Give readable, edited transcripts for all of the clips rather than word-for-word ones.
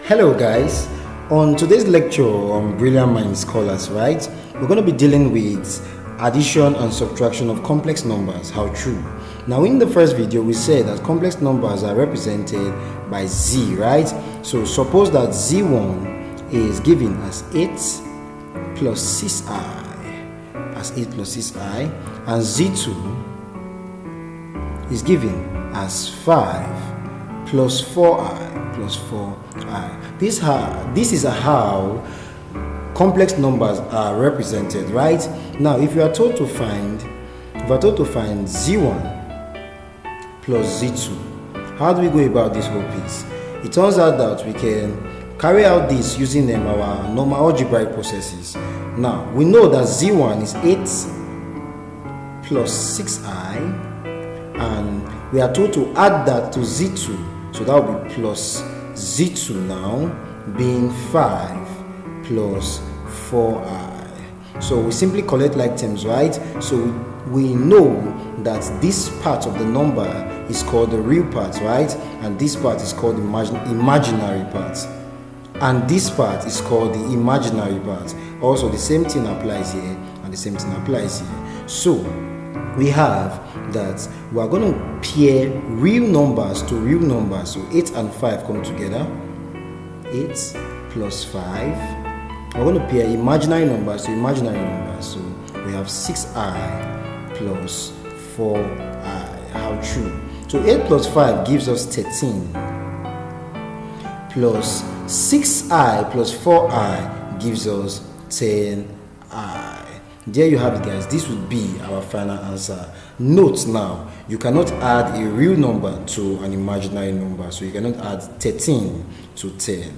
Hello guys, on today's lecture on Brilliant Mind Scholars, right, we're going to be dealing with addition and subtraction of complex numbers. How true. Now in the first video we said that complex numbers are represented by z, right? So suppose that z1 is given as 8 plus 6i, and z2 is given as 5 plus 4i. This is how complex numbers are represented, right? Now if you are told to find z1 plus z2, how do we go about this whole piece? It turns out that we can carry out this using our normal algebraic processes. Now we know that z1 is 8 plus 6i, and we are told to add that to z2. So that will be plus z2 now, being 5 plus 4i. So we simply collect like terms, right? So we know that this part of the number is called the real part, right? And this part is called the imaginary part. And this part is called the imaginary part. Also, the same thing applies here, and the same thing applies here. So we have that we are going to pair real numbers to real numbers. So 8 and 5 come together. 8 plus 5. We're going to pair imaginary numbers to imaginary numbers. So we have 6i plus 4i. How true. So 8 plus 5 gives us 13. Plus 6i plus 4i gives us 10i. There you have it, guys. This would be our final answer. Note now, you cannot add a real number to an imaginary number, so you cannot add 13 to 10.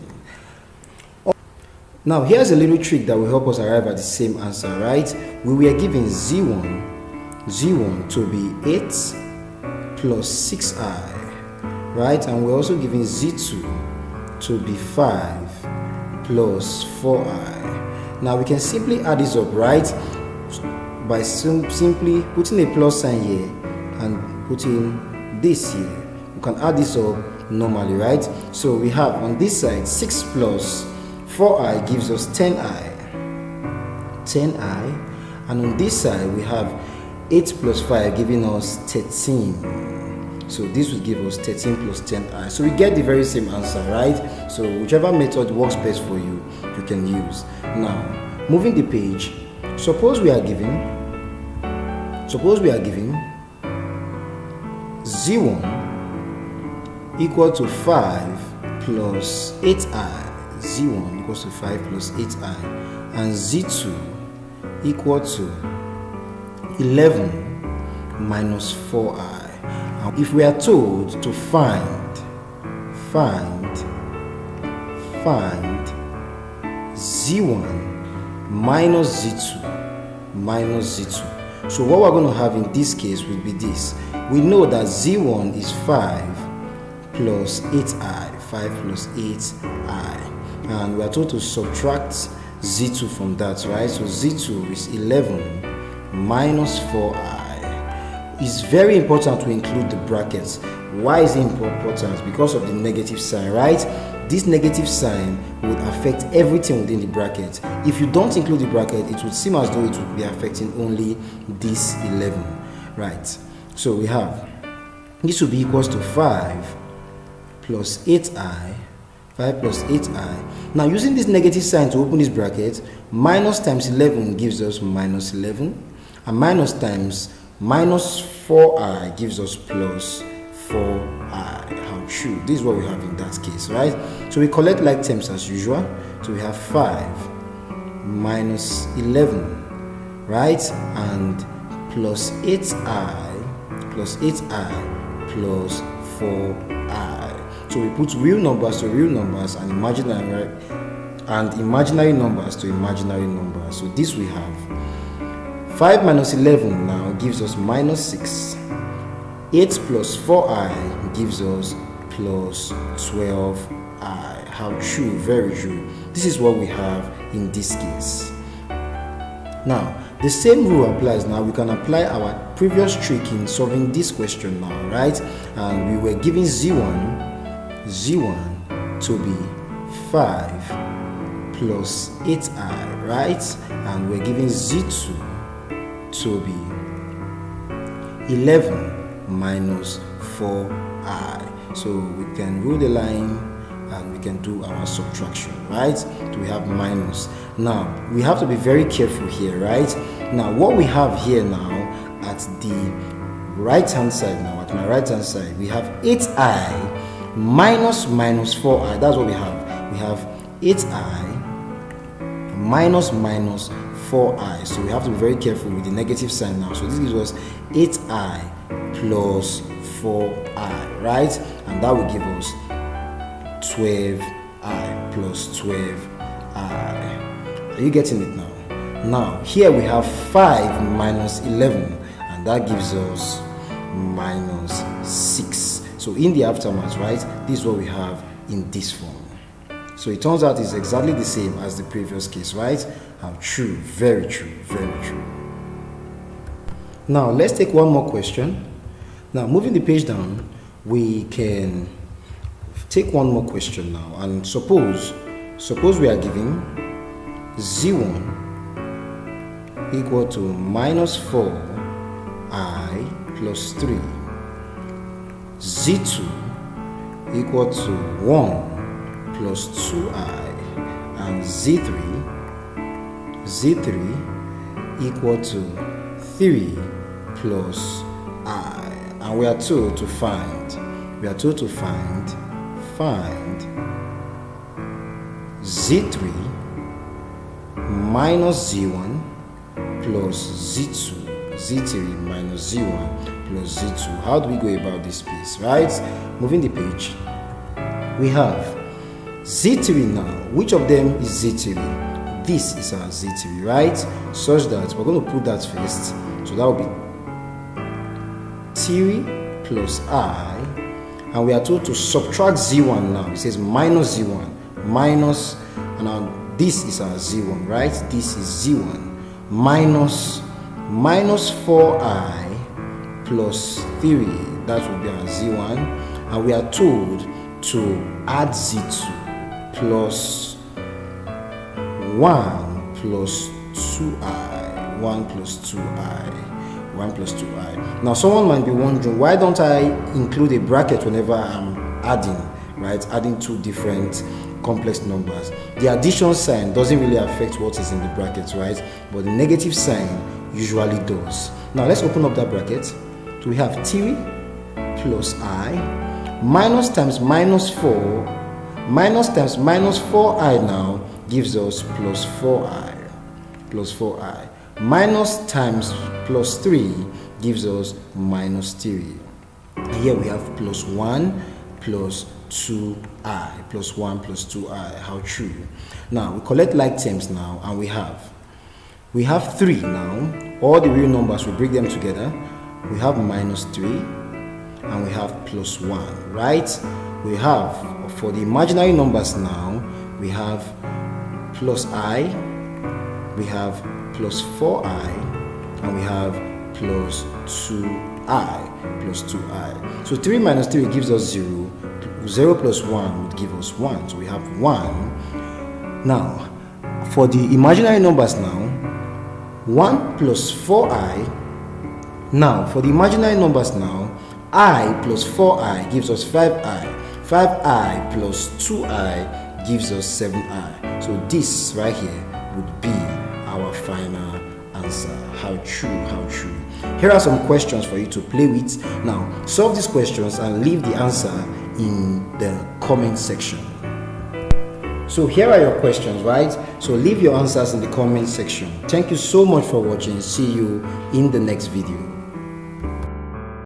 Now here's a little trick that will help us arrive at the same answer, right? We were given z1 to be 8 plus 6i, right? And we're also given z2 to be 5 plus 4i. Now we can simply add this up, right? By simply putting a plus sign here and putting this here. We can add this up normally, right? So we have on this side 6 plus 4i gives us 10i, and on this side we have 8 plus 5 giving us 13. So this will give us 13 plus 10i. So we get the very same answer, right? So whichever method works best for you, you can use. Now, moving the page, suppose we are given z1 equal to 5 plus 8i. z1 equals to 5 plus 8i, and z2 equal to 11 minus 4i. If we are told to find z1 minus z2, so what we're going to have in this case will be this. We know that z1 is 5 plus 8i, 5 plus 8i, and we are told to subtract z2 from that, right? So z2 is 11 minus 4i. It's very important to include the brackets. Why is it important? Because of the negative sign, right? This negative sign would affect everything within the bracket. If you don't include the bracket, it would seem as though it would be affecting only this 11, right? So we have this will be equals to 5 plus 8i, 5 plus 8i. Now using this negative sign to open this bracket, minus times 11 gives us minus 11, and minus times minus 4i gives us plus 4i. How true. This is what we have in that case, right? So we collect like terms as usual. So we have 5 minus 11, right? And plus 8i plus 4i. So we put real numbers to real numbers and imaginary numbers to imaginary numbers. So this we have 5 minus 11 now gives us minus 6. 8 plus 4i gives us plus 12i. How true, very true. This is what we have in this case. Now, the same rule applies now. We can apply our previous trick in solving this question now, right? And we were given z1 to be 5 plus 8i, right? And we're giving z2 to be 11 minus 4i. So we can rule the line and we can do our subtraction, right? So we have minus. Now we have to be very careful here, right? Now what we have here now at the right hand side, now at my right hand side, we have 8i minus 4i. That's what we have. We have 8i minus 4i. So we have to be very careful with the negative sign now. So this gives us 8i plus 4i, right? And that will give us 12i plus 12i. Are you getting it now? Now here we have 5 minus 11, and that gives us minus 6. So in the aftermath, right, this is what we have in this form. So it turns out it's exactly the same as the previous case, right? And true, very true, very true. Now let's take one more question. Now moving the page down, we can take one more question now, and suppose we are giving z1 equal to minus 4i plus 3, z2 equal to 1 plus 2i, and z3 equal to 3 plus I, and we are told to find z3 minus z1 plus z3 minus z1 plus z2. How do we go about this piece, right? Moving the page, we have z3 now. Which of them is z3? This is our z3, right? Such that we're going to put that first. So that will be 3 plus I, and we are told to subtract z1 now. It says minus z1, minus, and now this is our z1, right? This is z1 minus 4i plus 3. That will be our z1, and we are told to add z2 plus 1 plus 2i, 1 plus 2i, 1 plus 2i. Now someone might be wondering, why don't I include a bracket whenever I'm adding, right? Adding two different complex numbers. The addition sign doesn't really affect what is in the brackets, right? But the negative sign usually does. Now let's open up that bracket. So we have 3 plus I minus times minus 4 minus times minus 4i now gives us plus 4i, plus 4i, minus times plus 3 gives us minus 3. And here we have plus 1 plus 2i, plus 1 plus 2i. How true. Now we collect like terms now, and we have 3 now. All the real numbers, we bring them together. We have minus 3 and we have plus 1, right? We have, for the imaginary numbers now, we have plus I, we have plus 4i, and we have plus 2i, plus 2i. So 3 minus 3 gives us 0. 0 plus 1 would give us 1. So we have 1. Now, for the imaginary numbers now, 1 plus 4i. Now, for the imaginary numbers now, I plus 4i gives us 5i. 5i plus 2i gives us 7i. So this right here would be our final answer. How true, how true. Here are some questions for you to play with. Now, solve these questions and leave the answer in the comment section. So here are your questions, right? So leave your answers in the comment section. Thank you so much for watching. See you in the next video.